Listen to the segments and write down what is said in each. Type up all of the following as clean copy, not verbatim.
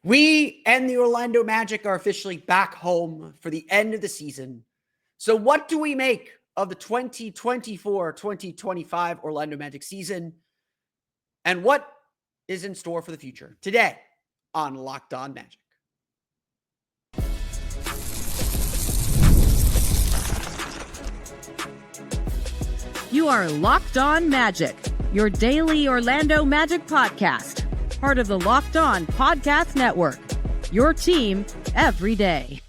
We and the Orlando Magic are officially back home for the end of the season. So what do we make of the 2024-2025 Orlando Magic season? And what is in store for the future today on Locked On Magic? You are Locked On Magic, your daily Orlando Magic podcast. Part of the Locked On Podcast Network, your team every day.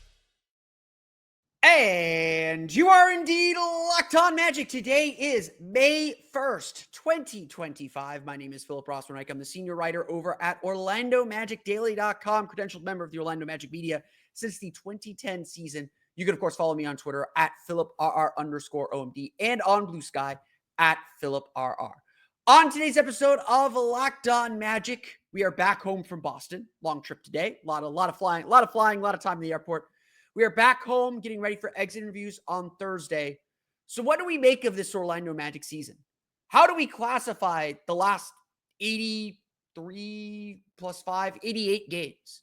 And you are indeed Locked On Magic. Today is May 1st, 2025. My name is Philip Rossman-Reich. I'm the senior writer over at OrlandoMagicDaily.com, credentialed member of the Orlando Magic media since the 2010 season. You can, of course, follow me on Twitter at PhilipRR_OMD and on Blue Sky at PhilipRR. On today's episode of Locked On Magic, we are back home from Boston. Long trip today. A lot of flying, a lot of time in the airport. We are back home getting ready for exit interviews on Thursday. So what do we make of this Orlando Magic season? How do we classify the last 83 plus 5, 88 games?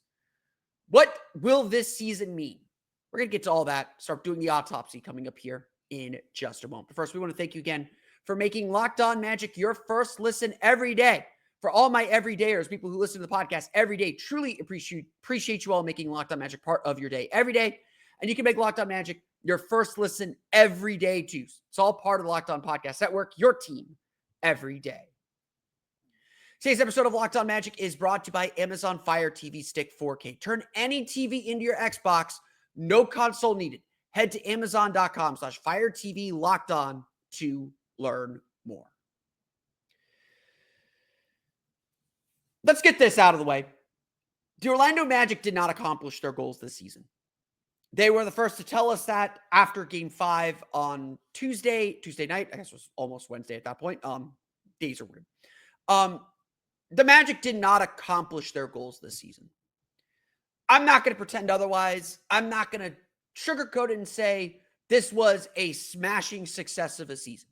What will this season mean? We're going to get to all that, start doing the autopsy coming up here in just a moment. But first, we want to thank you again for making Locked On Magic your first listen every day. For all my everydayers, people who listen to the podcast every day, truly appreciate you all making Locked On Magic part of your day every day. And you can make Locked On Magic your first listen every day too. It's all part of the Locked On Podcast Network, your team every day. Today's episode of Locked On Magic is brought to you by Amazon Fire TV Stick 4K. Turn any TV into your Xbox, no console needed. Head to Amazon.com/Fire TV Locked On to learn more. Let's get this out of the way. The Orlando Magic did not accomplish their goals this season. They were the first to tell us that after Game 5 on Tuesday night. I guess it was almost Wednesday at that point. Days are weird. The Magic did not accomplish their goals this season. I'm not going to pretend otherwise. I'm not going to sugarcoat it and say this was a smashing success of a season.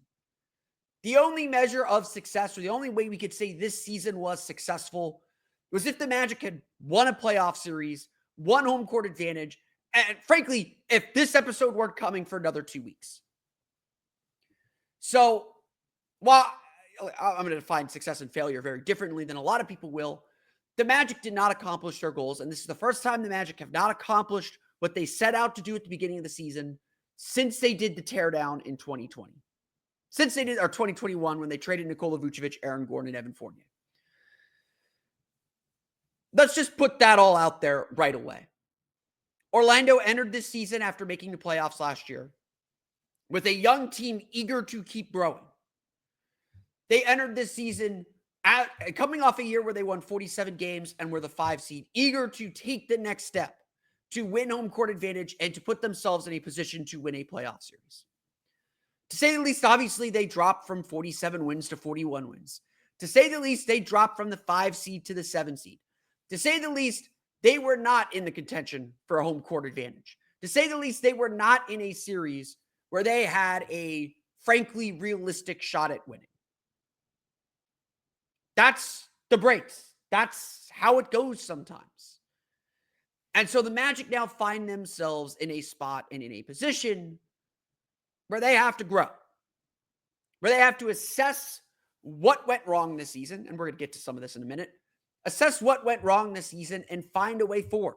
The only measure of success, or the only way we could say this season was successful, was if the Magic had won a playoff series, won home court advantage, and frankly, if this episode weren't coming for another 2 weeks. So, while I'm going to define success and failure very differently than a lot of people will, the Magic did not accomplish their goals, and this is the first time the Magic have not accomplished what they set out to do at the beginning of the season since they did the teardown in 2020. Since they did, or 2021, when they traded Nikola Vucevic, Aaron Gordon, and Evan Fournier. Let's just put that all out there right away. Orlando entered this season after making the playoffs last year with a young team eager to keep growing. They entered this season coming off a year where they won 47 games and were the 5 seed, eager to take the next step to win home court advantage and to put themselves in a position to win a playoff series. To say the least, obviously, they dropped from 47 wins to 41 wins. To say the least, they dropped from the 5 seed to the 7 seed. To say the least, they were not in the contention for a home court advantage. To say the least, they were not in a series where they had a, frankly, realistic shot at winning. That's the breaks. That's how it goes sometimes. And so the Magic now find themselves in a spot and in a position where they have to grow, where they have to assess what went wrong this season, and we're going to get to some of this in a minute, assess what went wrong this season and find a way forward.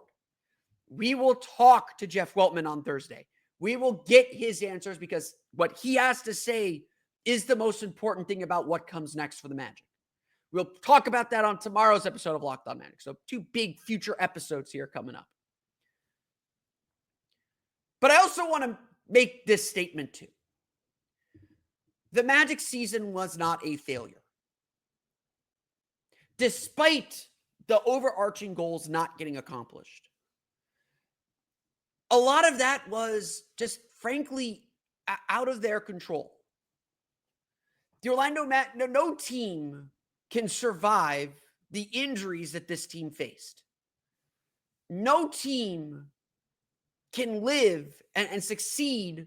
We will talk to Jeff Weltman on Thursday. We will get his answers because what he has to say is the most important thing about what comes next for the Magic. We'll talk about that on tomorrow's episode of Locked On Magic. So 2 big future episodes here coming up. But I also want to make this statement too. The Magic season was not a failure. Despite the overarching goals not getting accomplished. A lot of that was just, frankly, out of their control. The Orlando Magic, no team can survive the injuries that this team faced. No team can live and succeed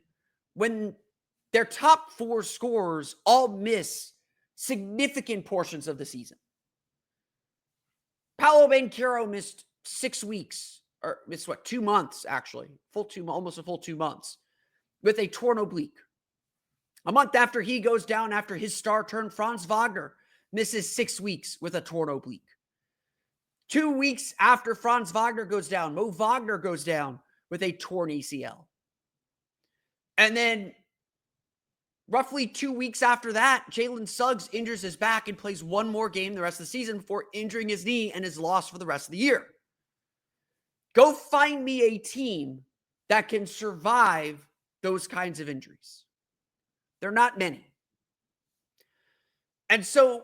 when their top 4 scorers all miss significant portions of the season. Paolo Banchero missed 6 weeks, or it's 2 months actually, almost a full 2 months with a torn oblique. A month after he goes down after his star turn, Franz Wagner misses 6 weeks with a torn oblique. 2 weeks after Franz Wagner goes down, Mo Wagner goes down with a torn ACL. And then roughly 2 weeks after that, Jalen Suggs injures his back and plays one more game the rest of the season before injuring his knee and is lost for the rest of the year. Go find me a team that can survive those kinds of injuries. They're not many. And so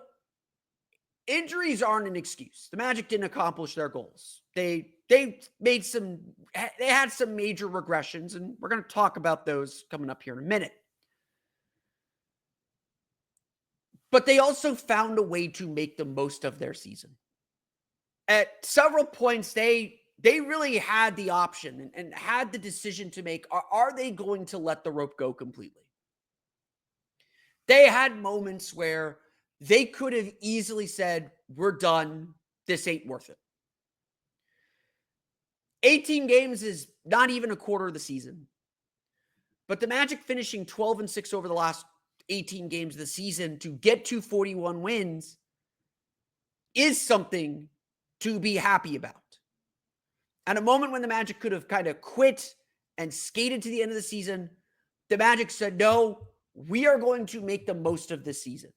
injuries aren't an excuse. The Magic didn't accomplish their goals. They had some major regressions, and we're going to talk about those coming up here in a minute. But they also found a way to make the most of their season. At several points, they really had the option and had the decision to make. Are they going to let the rope go completely? They had moments where they could have easily said, we're done. This ain't worth it. 18 games is not even a quarter of the season. But the Magic finishing 12-6 over the last 18 games of the season to get to 41 wins is something to be happy about. At a moment when the Magic could have kind of quit and skated to the end of the season, the Magic said, no, we are going to make the most of this season.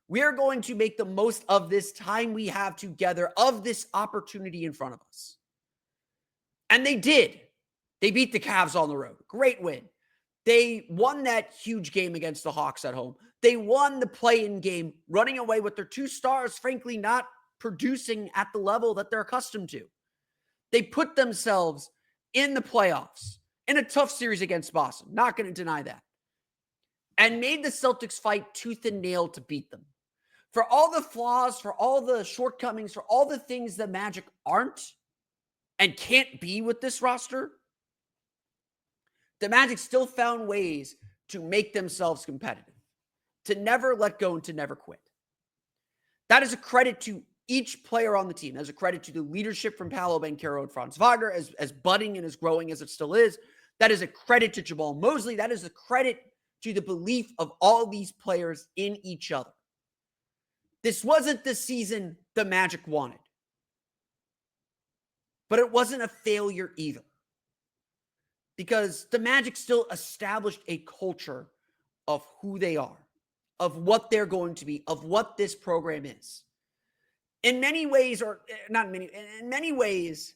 We are going to make the most of this time we have together, of this opportunity in front of us. And they did. They beat the Cavs on the road. Great win. They won that huge game against the Hawks at home. They won the play-in game, running away with their two stars, frankly, not producing at the level that they're accustomed to. They put themselves in the playoffs in a tough series against Boston. Not going to deny that. And made the Celtics fight tooth and nail to beat them. For all the flaws, for all the shortcomings, for all the things the Magic aren't and can't be with this roster, the Magic still found ways to make themselves competitive, to never let go and to never quit. That is a credit to each player on the team. That is a credit to the leadership from Paolo, Banchero, and Franz Wagner, as budding and as growing as it still is. That is a credit to Jamal Mosley. That is a credit to the belief of all these players in each other. This wasn't the season the Magic wanted, but it wasn't a failure either, because the Magic still established a culture of who they are, of what they're going to be, of what this program is. In many ways, or not many, in many ways,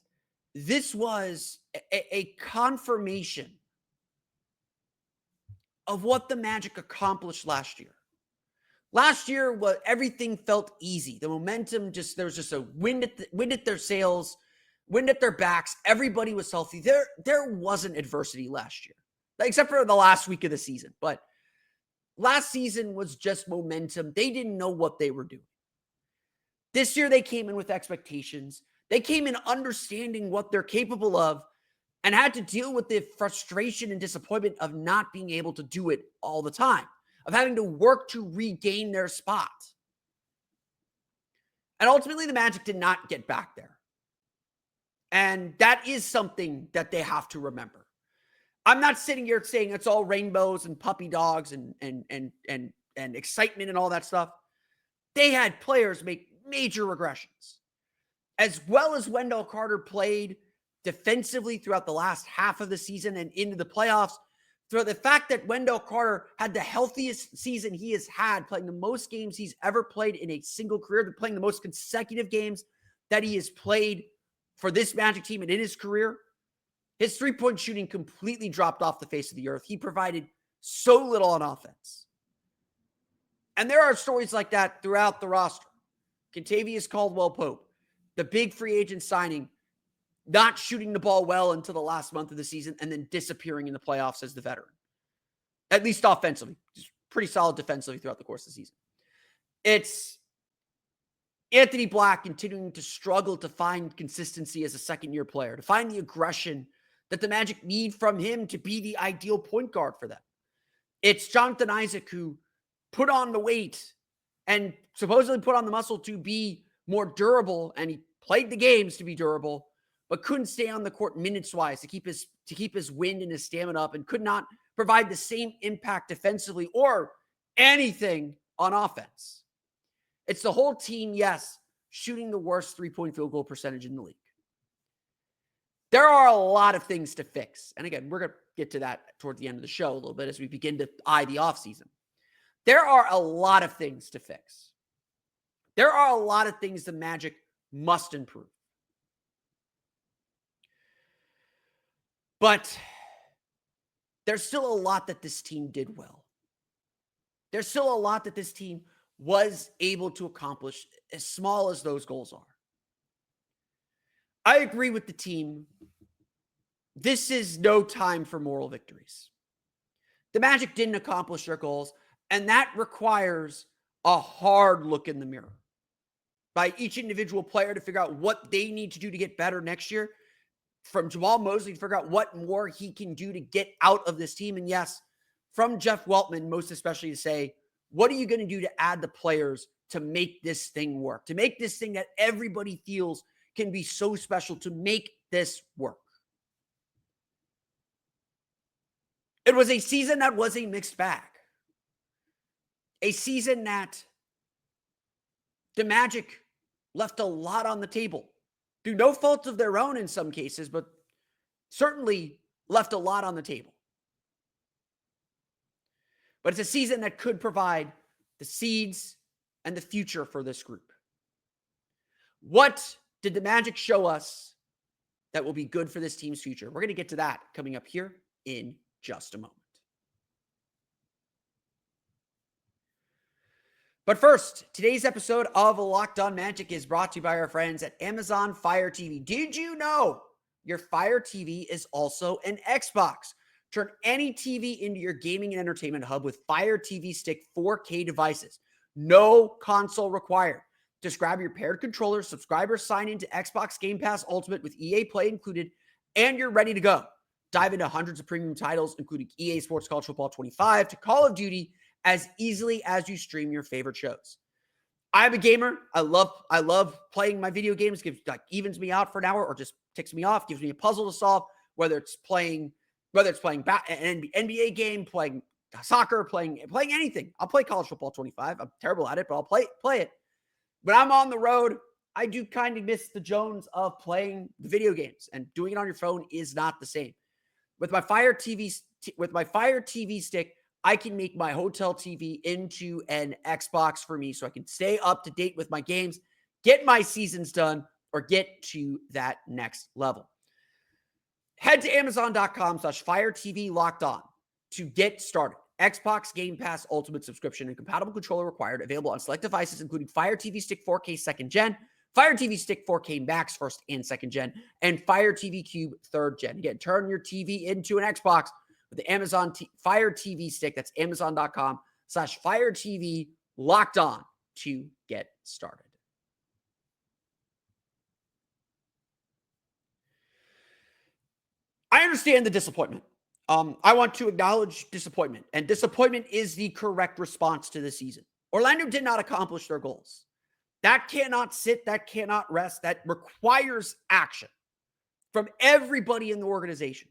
this was a confirmation of what the Magic accomplished last year. Last year, everything felt easy. The momentum there was just a wind at their sails, wind at their backs. Everybody was healthy. There wasn't adversity last year, except for the last week of the season. But last season was just momentum. They didn't know what they were doing. This year, they came in with expectations. They came in understanding what they're capable of and had to deal with the frustration and disappointment of not being able to do it all the time, of having to work to regain their spot. And ultimately, the Magic did not get back there. And that is something that they have to remember. I'm not sitting here saying it's all rainbows and puppy dogs and excitement and all that stuff. They had players make major regressions. As well as Wendell Carter played defensively throughout the last half of the season and into the playoffs, through the fact that Wendell Carter had the healthiest season he has had, playing the most games he's ever played in a single career, playing the most consecutive games that he has played for this Magic team and in his career, his three-point shooting completely dropped off the face of the earth. He provided so little on offense. And there are stories like that throughout the roster. Kentavious Caldwell-Pope, the big free agent signing, not shooting the ball well until the last month of the season and then disappearing in the playoffs as the veteran. At least offensively. Just pretty solid defensively throughout the course of the season. It's Anthony Black continuing to struggle to find consistency as a second-year player, to find the aggression that the Magic need from him to be the ideal point guard for them. It's Jonathan Isaac, who put on the weight and supposedly put on the muscle to be more durable, and he played the games to be durable, but couldn't stay on the court minutes-wise to keep his wind and his stamina up, and could not provide the same impact defensively or anything on offense. It's the whole team, yes, shooting the worst three-point field goal percentage in the league. There are a lot of things to fix. And again, we're going to get to that towards the end of the show a little bit as we begin to eye the offseason. There are a lot of things to fix. There are a lot of things the Magic must improve. But there's still a lot that this team did well. There's still a lot that this team was able to accomplish, as small as those goals are. I agree with the team. This is no time for moral victories. The Magic didn't accomplish their goals, and that requires a hard look in the mirror by each individual player to figure out what they need to do to get better next year. From Jamal Mosley to figure out what more he can do to get out of this team. And yes, from Jeff Weltman, most especially, to say, what are you going to do to add the players to make this thing work? To make this thing that everybody feels can be so special, to make this work. It was a season that was a mixed bag. A season that the Magic left a lot on the table. Through no fault of their own in some cases, but certainly left a lot on the table. But it's a season that could provide the seeds and the future for this group. What did the Magic show us that will be good for this team's future? We're going to get to that coming up here in just a moment. But first, today's episode of Locked On Magic is brought to you by our friends at Amazon Fire TV. Did you know your Fire TV is also an Xbox? Turn any TV into your gaming and entertainment hub with Fire TV Stick 4K devices. No console required. Just grab your paired controller, subscribers sign into Xbox Game Pass Ultimate with EA Play included, and you're ready to go. Dive into hundreds of premium titles, including EA Sports College Football 25 to Call of Duty, as easily as you stream your favorite shows. I'm a gamer. I love playing my video games. Evens me out for an hour or just ticks me off, gives me a puzzle to solve, whether it's playing an NBA game, playing soccer, playing anything. I'll play College Football 25. I'm terrible at it, but I'll play it. When I'm on the road, I do kind of miss the Jones of playing the video games, and doing it on your phone is not the same. With my Fire TV stick, I can make my hotel TV into an Xbox for me, so I can stay up to date with my games, get my seasons done, or get to that next level. Head to Amazon.com/Fire TV Locked On to get started. Xbox Game Pass Ultimate subscription and compatible controller required. Available on select devices, including Fire TV Stick 4K 2nd Gen, Fire TV Stick 4K Max 1st and 2nd Gen, and Fire TV Cube 3rd Gen. Again, turn your TV into an Xbox with the Amazon Fire TV Stick. That's Amazon.com/Fire TV Locked On to get started. I understand the disappointment. I want to acknowledge disappointment, and disappointment is the correct response to the season. Orlando did not accomplish their goals. That cannot sit, that cannot rest, that requires action from everybody in the organization.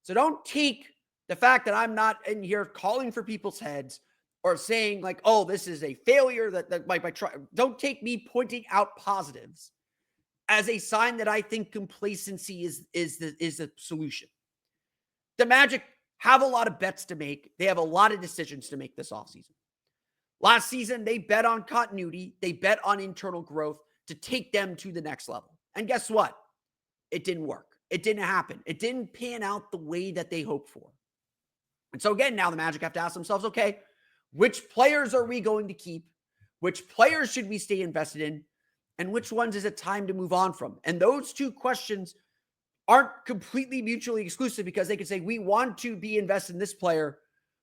So don't take the fact that I'm not in here calling for people's heads or saying like, oh, this is a failure that might try. Don't take me pointing out positives as a sign that I think complacency is the solution. The Magic have a lot of bets to make. They have a lot of decisions to make this offseason. Last season, they bet on continuity. They bet on internal growth to take them to the next level. And guess what? It didn't work. It didn't happen. It didn't pan out the way that they hoped for. And so again, now the Magic have to ask themselves, okay, which players are we going to keep? Which players should we stay invested in? And which ones is it time to move on from? And those two questions aren't completely mutually exclusive, because they can say, we want to be invested in this player,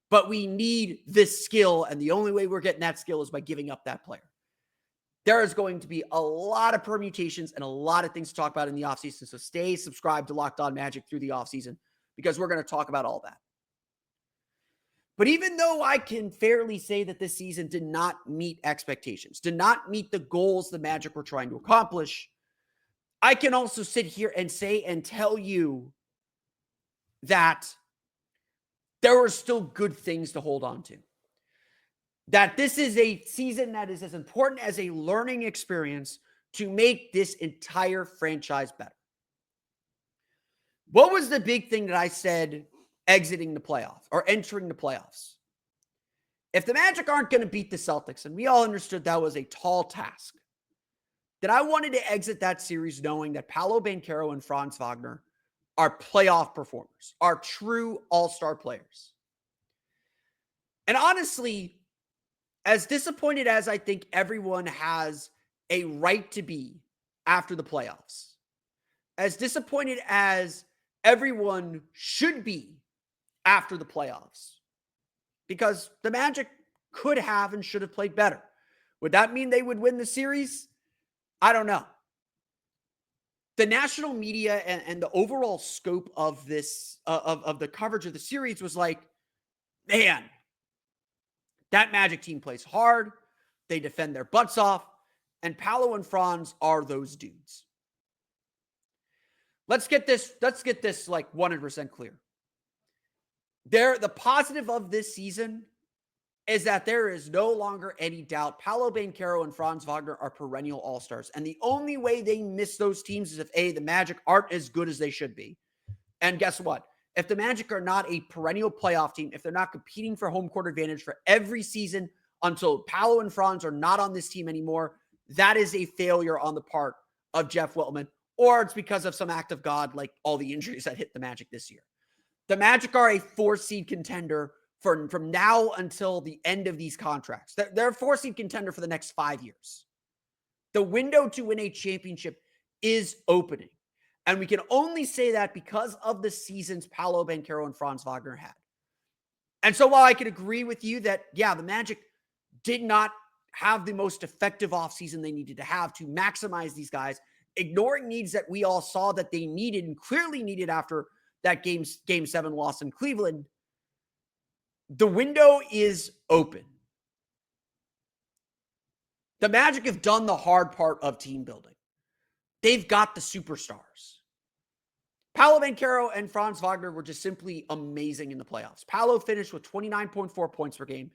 but we need this skill. And the only way we're getting that skill is by giving up that player. There is going to be a lot of permutations and a lot of things to talk about in the offseason. So stay subscribed to Locked On Magic through the offseason, because we're going to talk about all that. But even though I can fairly say that this season did not meet expectations, did not meet the goals the Magic were trying to accomplish, I can also sit here and say and tell you that there are still good things to hold on to. That this is a season that is as important as a learning experience to make this entire franchise better. What was the big thing that I said exiting the playoffs or entering the playoffs? If the Magic aren't going to beat the Celtics, and we all understood that was a tall task, then I wanted to exit that series knowing that Paolo Banchero and Franz Wagner are playoff performers, are true all-star players. And honestly, as disappointed as I think everyone has a right to be after the playoffs, as disappointed as everyone should be after the playoffs, because the Magic could have and should have played better. Would that mean they would win the series? I don't know. The national media and the overall scope of this, of the coverage of the series was like, man, that Magic team plays hard. They defend their butts off. And Paolo and Franz are those dudes. Let's get this like 100% clear. The positive of this season is that there is no longer any doubt Paolo Banchero and Franz Wagner are perennial all-stars. And the only way they miss those teams is if the Magic aren't as good as they should be. And guess what? If the Magic are not a perennial playoff team, if they're not competing for home court advantage for every season until Paolo and Franz are not on this team anymore, that is a failure on the part of Jeff Weltman, or it's because of some act of God, like all the injuries that hit the Magic this year. The Magic are a 4-seed contender from now until the end of these contracts. They're a 4-seed contender for the next 5 years. The window to win a championship is opening. And we can only say that because of the seasons Paolo Banchero and Franz Wagner had. And so while I could agree with you that, yeah, the Magic did not have the most effective offseason they needed to have to maximize these guys, ignoring needs that we all saw that they needed and clearly needed after that game 7 loss in Cleveland, the window is open. The Magic have done the hard part of team building. They've got the superstars. Paolo Banchero and Franz Wagner were just simply amazing in the playoffs. Paolo finished with 29.4 points per game,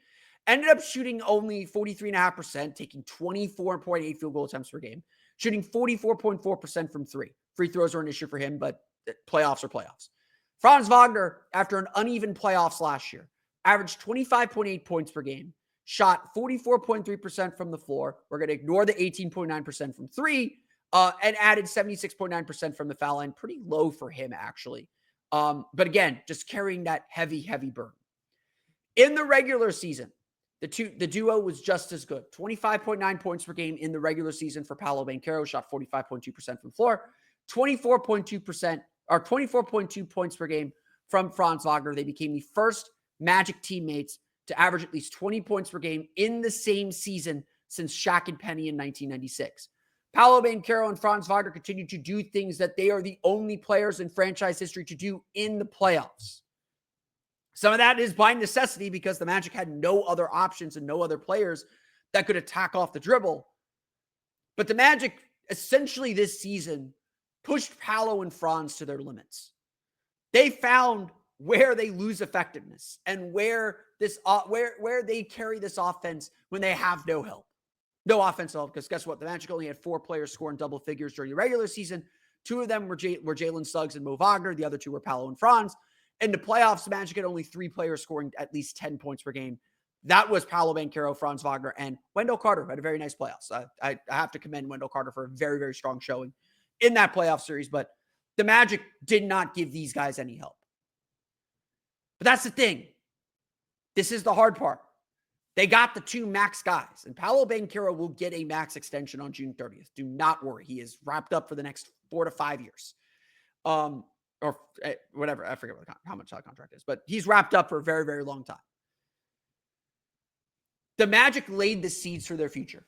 ended up shooting only 43.5%, taking 24.8 field goal attempts per game, shooting 44.4% from three. Free throws are an issue for him, but playoffs are playoffs. Franz Wagner, after an uneven playoffs last year, averaged 25.8 points per game, shot 44.3% from the floor. We're going to ignore the 18.9% from three, and added 76.9% from the foul line. Pretty low for him, actually. But again, just carrying that heavy, heavy burden. In the regular season, the duo was just as good. 25.9 points per game in the regular season for Paolo Banchero, shot 45.2% from floor, 24.2% or 24.2 points per game from Franz Wagner. They became the first Magic teammates to average at least 20 points per game in the same season since Shaq and Penny in 1996. Paolo Banchero and Franz Wagner continue to do things that they are the only players in franchise history to do in the playoffs. Some of that is by necessity because the Magic had no other options and no other players that could attack off the dribble. But the Magic essentially this season pushed Paolo and Franz to their limits. They found where they lose effectiveness and where they carry this offense when they have no help. No offensive help, because guess what? The Magic only had 4 players scoring double figures during the regular season. 2 of them were Jalen Suggs and Mo Wagner. The other 2 were Paolo and Franz. In the playoffs, the Magic had only 3 players scoring at least 10 points per game. That was Paolo Banchero, Franz Wagner, and Wendell Carter, who had a very nice playoffs. I have to commend Wendell Carter for a very, very strong showing in that playoff series, but the Magic did not give these guys any help. But that's the thing. This is the hard part. They got the 2 max guys, and Paolo Banchero will get a max extension on June 30th. Do not worry. He is wrapped up for the next 4 to 5 years. Or whatever. I forget how much that contract is, but he's wrapped up for a very, very long time. The Magic laid the seeds for their future.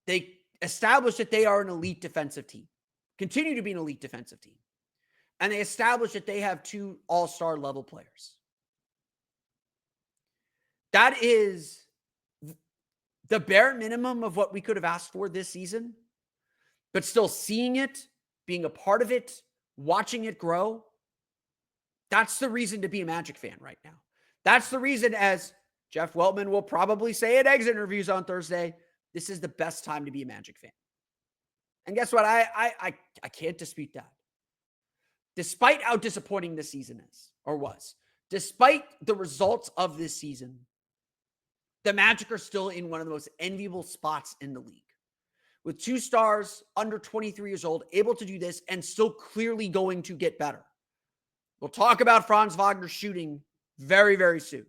They established that they are an elite defensive team, continue to be an elite defensive team. And they established that they have 2 all-star level players. That is the bare minimum of what we could have asked for this season, but still seeing it being a part of it, watching it grow, that's the reason to be a Magic fan right now. That's the reason, as Jeff Weltman will probably say in exit interviews on Thursday, this is the best time to be a Magic fan. And guess what? I can't dispute that. Despite how disappointing this season is, or was, despite the results of this season, the Magic are still in one of the most enviable spots in the league. With 2 stars under 23 years old, able to do this and still clearly going to get better. We'll talk about Franz Wagner's shooting very, very soon.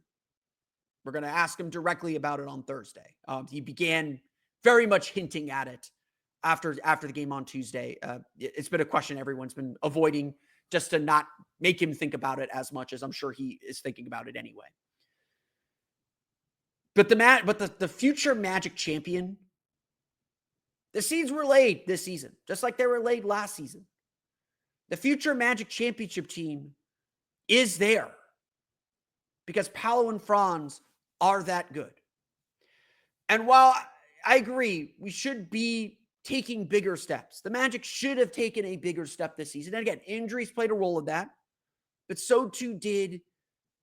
We're going to ask him directly about it on Thursday. He began very much hinting at it after the game on Tuesday. It's been a question everyone's been avoiding, just to not make him think about it as much, as I'm sure he is thinking about it anyway. But the future Magic champion, the seeds were laid this season, just like they were laid last season. The future Magic championship team is there because Paolo and Franz are that good. And while I agree, we should be taking bigger steps. The Magic should have taken a bigger step this season. And again, injuries played a role in that, but so too did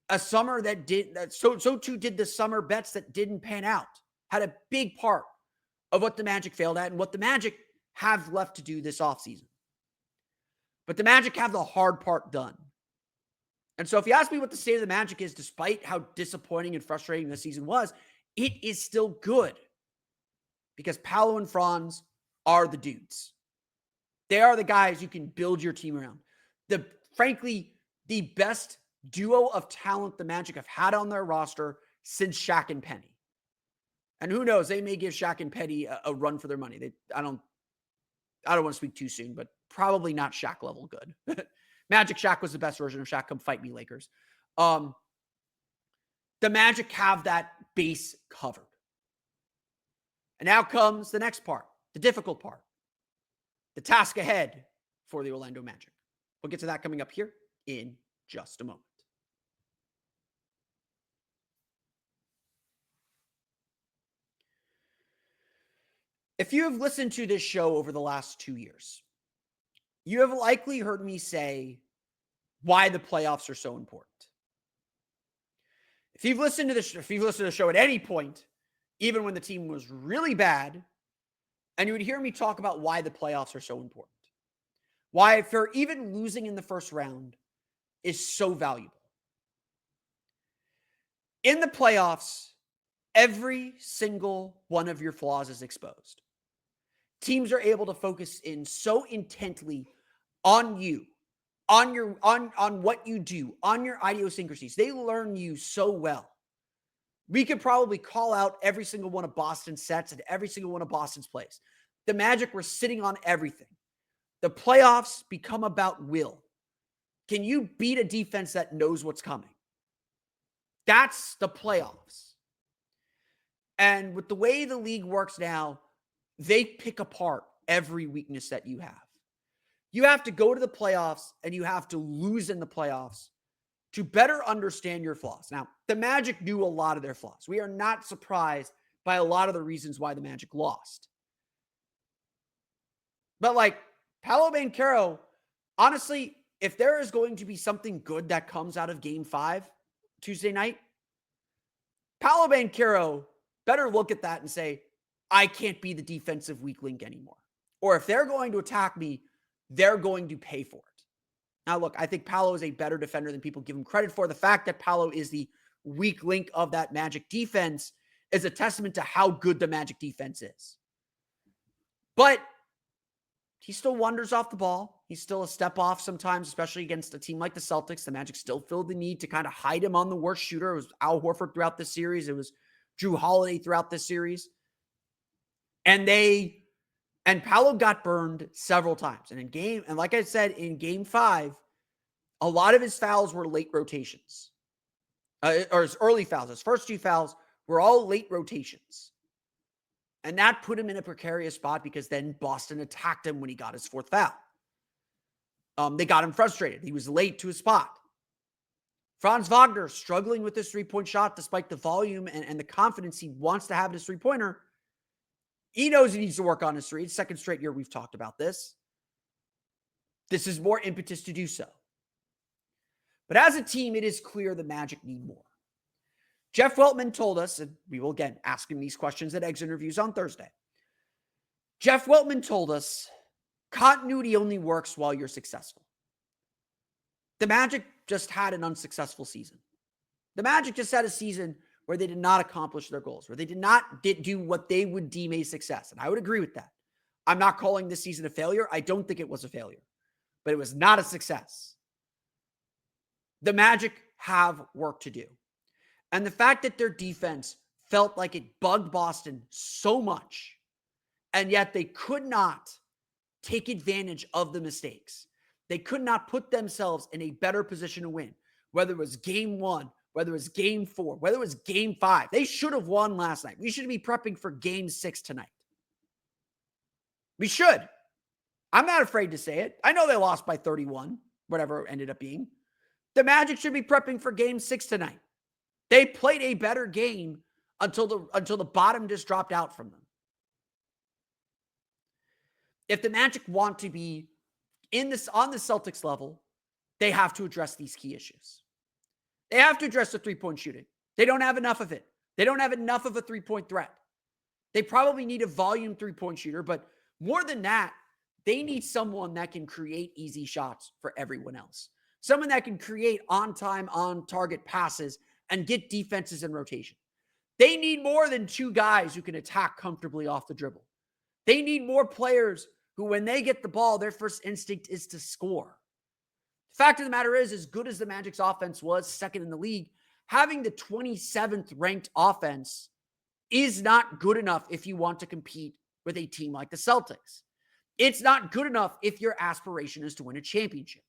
a summer that did that. So too did the summer bets that didn't pan out. Had a big part of what the Magic failed at and what the Magic have left to do this offseason. But the Magic have the hard part done. And so if you ask me what the state of the Magic is, despite how disappointing and frustrating this season was, it is still good. Because Paolo and Franz are the dudes. They are the guys you can build your team around. Frankly, the best duo of talent the Magic have had on their roster since Shaq and Penny. And who knows, they may give Shaq and Penny a run for their money. I don't want to speak too soon, but probably not Shaq level good. Magic Shaq was the best version of Shaq. Come fight me, Lakers. The Magic have that base covered. And now comes the next part, the difficult part, the task ahead for the Orlando Magic. We'll get to that coming up here in just a moment. If you have listened to this show over the last 2 years, you have likely heard me say why the playoffs are so important. If you've listened to the show at any point, even when the team was really bad, and you would hear me talk about why the playoffs are so important. Why, if you're even losing in the first round, is so valuable. In the playoffs, every single one of your flaws is exposed. Teams are able to focus in so intently on you, on what you do, on your idiosyncrasies. They learn you so well. We could probably call out every single one of Boston's sets and every single one of Boston's plays. The Magic were sitting on everything. The playoffs become about will. Can you beat a defense that knows what's coming? That's the playoffs. And with the way the league works now, they pick apart every weakness that you have. You have to go to the playoffs and you have to lose in the playoffs to better understand your flaws. Now, the Magic knew a lot of their flaws. We are not surprised by a lot of the reasons why the Magic lost. But like Paolo Banchero, honestly, if there is going to be something good that comes out of Game 5 Tuesday night, Paolo Banchero better look at that and say, I can't be the defensive weak link anymore. Or if they're going to attack me, they're going to pay for it. Now, look, I think Paolo is a better defender than people give him credit for. The fact that Paolo is the weak link of that Magic defense is a testament to how good the Magic defense is. But he still wanders off the ball. He's still a step off sometimes, especially against a team like the Celtics. The Magic still filled the need to kind of hide him on the worst shooter. It was Al Horford throughout this series. It was Drew Holiday throughout this series. And Paolo got burned several times. And like I said, in Game 5, a lot of his fouls were late rotations. Or his early fouls. His first 2 fouls were all late rotations. And that put him in a precarious spot because then Boston attacked him when he got his 4th foul. They got him frustrated. He was late to his spot. Franz Wagner struggling with his 3-point shot despite the volume and the confidence he wants to have in his 3-pointer. He knows he needs to work on his 3. It's second straight year we've talked about this. this is more impetus to do so. But as a team, it is clear the Magic need more. Jeff Weltman told us, and we will again ask him these questions at exit interviews on Thursday. Jeff Weltman told us continuity only works while you're successful. The Magic just had an unsuccessful season. The Magic just had a season where they did not accomplish their goals, where they did not do what they would deem a success. And I would agree with that. I'm not calling this season a failure. I don't think it was a failure, but it was not a success. The Magic have work to do. And the fact that their defense felt like it bugged Boston so much, and yet they could not take advantage of the mistakes. They could not put themselves in a better position to win, whether it was game 1, whether it was game 4, whether it was game 5. They should have won last night. We should be prepping for game 6 tonight. We should. I'm not afraid to say it. I know they lost by 31, whatever it ended up being. The Magic should be prepping for game 6 tonight. They played a better game until the bottom just dropped out from them. If the Magic want to be on the Celtics level, they have to address these key issues. They have to address the three-point shooting. They don't have enough of it. They don't have enough of a three-point threat. They probably need a volume three-point shooter, but more than that, they need someone that can create easy shots for everyone else. Someone that can create on-time, on-target passes and get defenses in rotation. They need more than 2 guys who can attack comfortably off the dribble. They need more players who, when they get the ball, their first instinct is to score. The fact of the matter is, as good as the Magic's offense was, second in the league, having the 27th ranked offense is not good enough if you want to compete with a team like the Celtics. It's not good enough if your aspiration is to win a championship.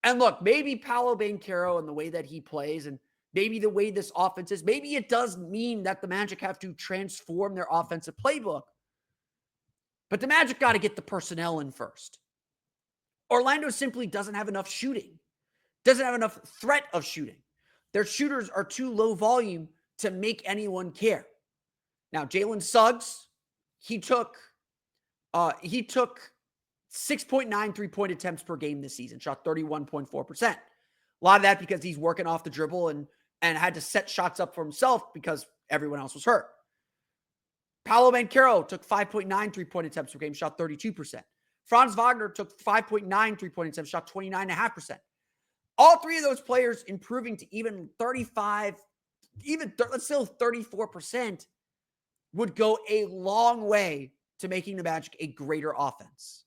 And look, maybe Paolo Banchero and the way that he plays, and maybe the way this offense is, maybe it does mean that the Magic have to transform their offensive playbook. But the Magic got to get the personnel in first. Orlando simply doesn't have enough shooting, doesn't have enough threat of shooting. Their shooters are too low volume to make anyone care. Now, Jalen Suggs, he took 6.9 three-point attempts per game this season, shot 31.4%. A lot of that because he's working off the dribble and had to set shots up for himself because everyone else was hurt. Paolo Banchero took 5.9 three-point attempts per game, shot 32%. Franz Wagner took 5.9 three-point attempts, shot 29.5%. All 3 of those players improving to even 35, let's say 34% would go a long way to making the Magic a greater offense.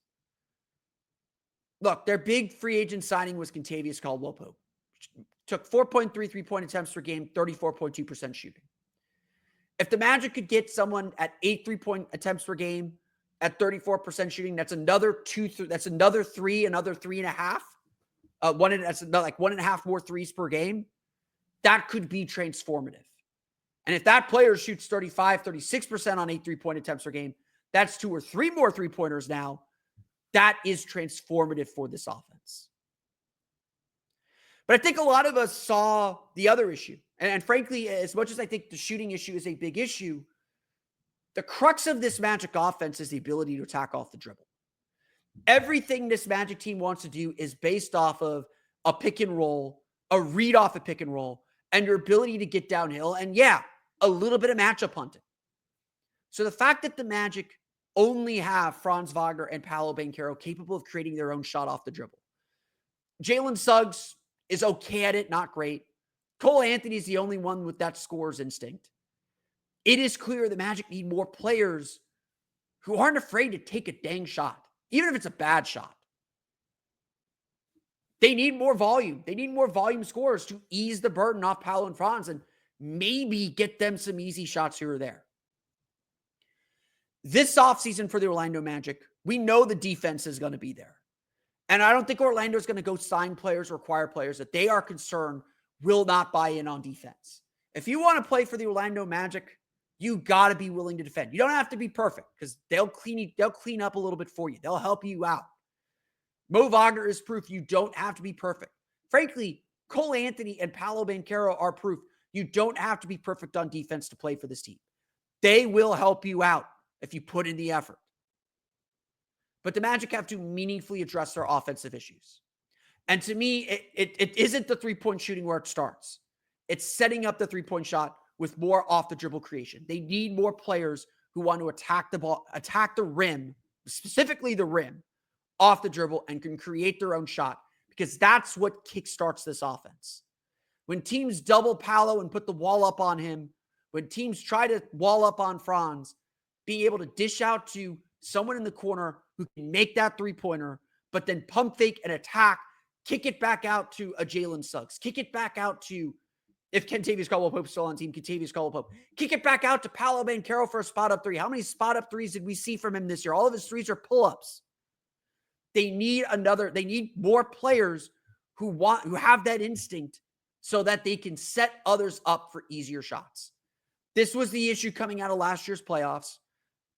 Look, their big free agent signing was Kentavious Caldwell-Pope. Took 4.3 three-point attempts per game, 34.2% shooting. If the Magic could get someone at 8 three-point attempts per game at 34% shooting, that's another 3, another 3.5. That's like 1.5 more threes per game. That could be transformative. And if that player shoots 36% on 8 3-point attempts per game, that's 2 or 3 more three-pointers now. That is transformative for this offense. But I think a lot of us saw the other issue. And frankly, as much as I think the shooting issue is a big issue, the crux of this Magic offense is the ability to attack off the dribble. Everything this Magic team wants to do is based off of a pick and roll, a read off a pick and roll, and your ability to get downhill. And yeah, a little bit of matchup hunting. So the fact that the Magic only have Franz Wagner and Paolo Banchero capable of creating their own shot off the dribble. Jalen Suggs is okay at it, not great. Cole Anthony is the only one with that scorer's instinct. It is clear the Magic need more players who aren't afraid to take a dang shot, even if it's a bad shot. They need more volume. They need more volume scorers to ease the burden off Paolo and Franz and maybe get them some easy shots here or there. This offseason for the Orlando Magic, we know the defense is going to be there. And I don't think Orlando is going to go sign players or acquire players that they are concerned will not buy in on defense. If you want to play for the Orlando Magic, you got to be willing to defend. You don't have to be perfect because they'll clean up a little bit for you. They'll help you out. Mo Wagner is proof you don't have to be perfect. Frankly, Cole Anthony and Paolo Banchero are proof you don't have to be perfect on defense to play for this team. They will help you out if you put in the effort. but the Magic have to meaningfully address their offensive issues. And to me, it isn't the three-point shooting where it starts. It's setting up the three-point shot with more off-the-dribble creation. They need more players who want to attack the ball, attack the rim, specifically the rim, off the dribble, and can create their own shot, because that's what kickstarts this offense. When teams double Paolo and put the wall up on him, when teams try to wall up on Franz, being able to dish out to someone in the corner who can make that three-pointer, but then pump fake and attack, kick it back out to a Jalen Suggs, kick it back out to, if Kentavious Caldwell-Pope's still on team, Kentavious Caldwell-Pope, kick it back out to Paolo Banchero for a spot-up three. How many spot-up threes did we see from him this year? All of his threes are pull-ups. They need more players who have that instinct so that they can set others up for easier shots. This was the issue coming out of last year's playoffs.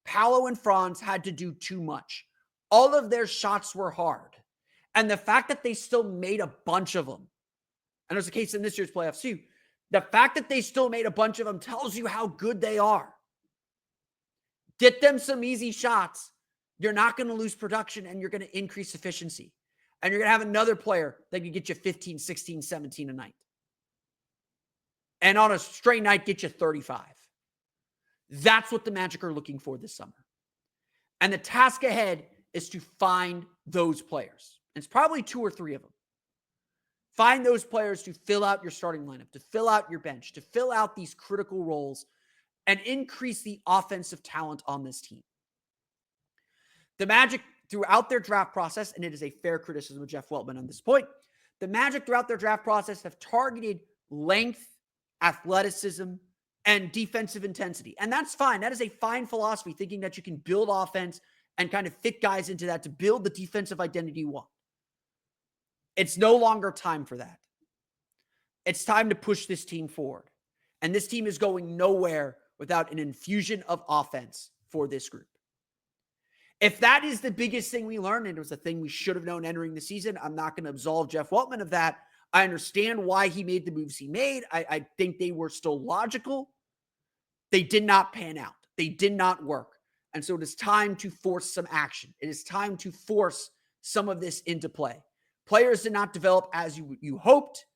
Paolo and Franz had to do too much. All of their shots were hard. And the fact that they still made a bunch of them, and there's a case in this year's playoffs too, the fact that they still made a bunch of them tells you how good they are. Get them some easy shots. You're not going to lose production, and you're going to increase efficiency. And you're going to have another player that can get you 15, 16, 17 a night. And on a straight night, get you 35. That's what the Magic are looking for this summer. And the task ahead is to find those players. And it's probably 2 or 3 of them. Find those players to fill out your starting lineup, to fill out your bench, to fill out these critical roles, and increase the offensive talent on this team. The Magic, throughout their draft process, and it is a fair criticism of Jeff Weltman on this point, the Magic throughout their draft process have targeted length, athleticism, and defensive intensity. And that's fine. That is a fine philosophy, thinking that you can build offense and kind of fit guys into that to build the defensive identity you want. It's no longer time for that. It's time to push this team forward. And this team is going nowhere without an infusion of offense for this group. If that is the biggest thing we learned, and it was a thing we should have known entering the season, I'm not going to absolve Jeff Weltman of that. I understand why he made the moves he made. I think they were still logical. They did not pan out. They did not work. And so it is time to force some action. It is time to force some of this into play. Players did not develop as you hoped.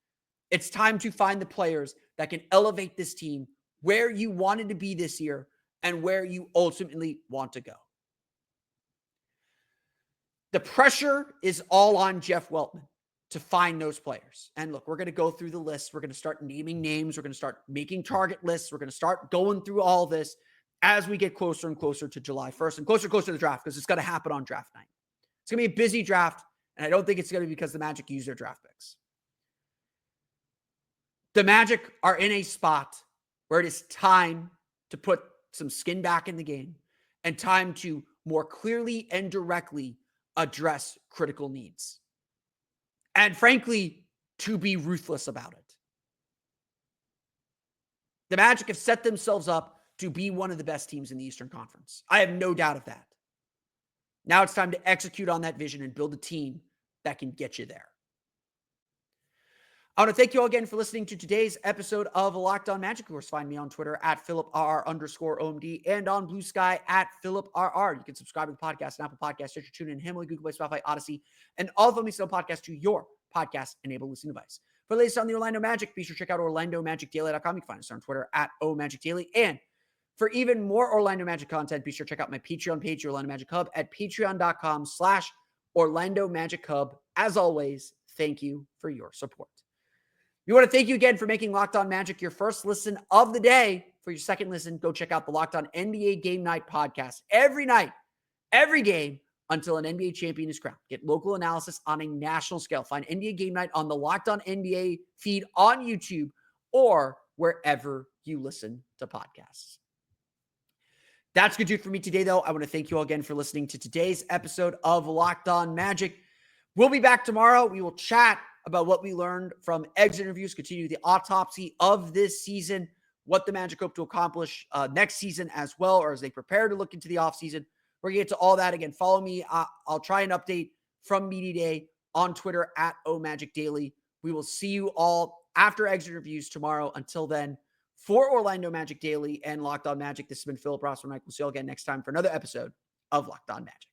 It's time to find the players that can elevate this team where you wanted to be this year and where you ultimately want to go. The pressure is all on Jeff Weltman to find those players. And look, we're going to go through the list. We're going to start naming names. We're going to start making target lists. We're going to start going through all this as we get closer and closer to July 1st and closer to the draft, because it's going to happen on draft night. It's going to be a busy draft, and I don't think it's going to be because the Magic use their draft picks. The Magic are in a spot where it is time to put some skin back in the game and time to more clearly and directly address critical needs. And frankly, to be ruthless about it. The Magic have set themselves up to be one of the best teams in the Eastern Conference. I have no doubt of that. Now it's time to execute on that vision and build a team that can get you there. I want to thank you all again for listening to today's episode of Locked On Magic. Of course, find me on Twitter at @PhilipRR_OMD and on Blue Sky at PhilipRR. You can subscribe to the podcast on Apple Podcasts, Stitcher, TuneIn, Himalaya, Google Play, Spotify, Odyssey, and all of them still podcast to your podcast-enabled listening device. For the latest on the Orlando Magic, be sure to check out OrlandoMagicDaily.com. You can find us on Twitter at OMagicDaily. And for even more Orlando Magic content, be sure to check out my Patreon page, Orlando Magic Hub, at patreon.com/Orlando Magic Hub. As always, thank you for your support. We want to thank you again for making Locked On Magic your first listen of the day. For your second listen, go check out the Locked On NBA Game Night podcast. Every night, every game, until an NBA champion is crowned. Get local analysis on a national scale. Find NBA Game Night on the Locked On NBA feed on YouTube or wherever you listen to podcasts. That's going to do it for me today, though. I want to thank you all again for listening to today's episode of Locked On Magic. We'll be back tomorrow. We will chat about what we learned from exit interviews, continue the autopsy of this season, what the Magic hope to accomplish next season as well, or as they prepare to look into the offseason. We're going to get to all that. Again, follow me. I'll try and update from Media Day on Twitter at OMagicDaily. We will see you all after exit interviews tomorrow. Until then, for Orlando Magic Daily and Locked On Magic, this has been Philip Rossman. We'll see you all again next time for another episode of Locked On Magic.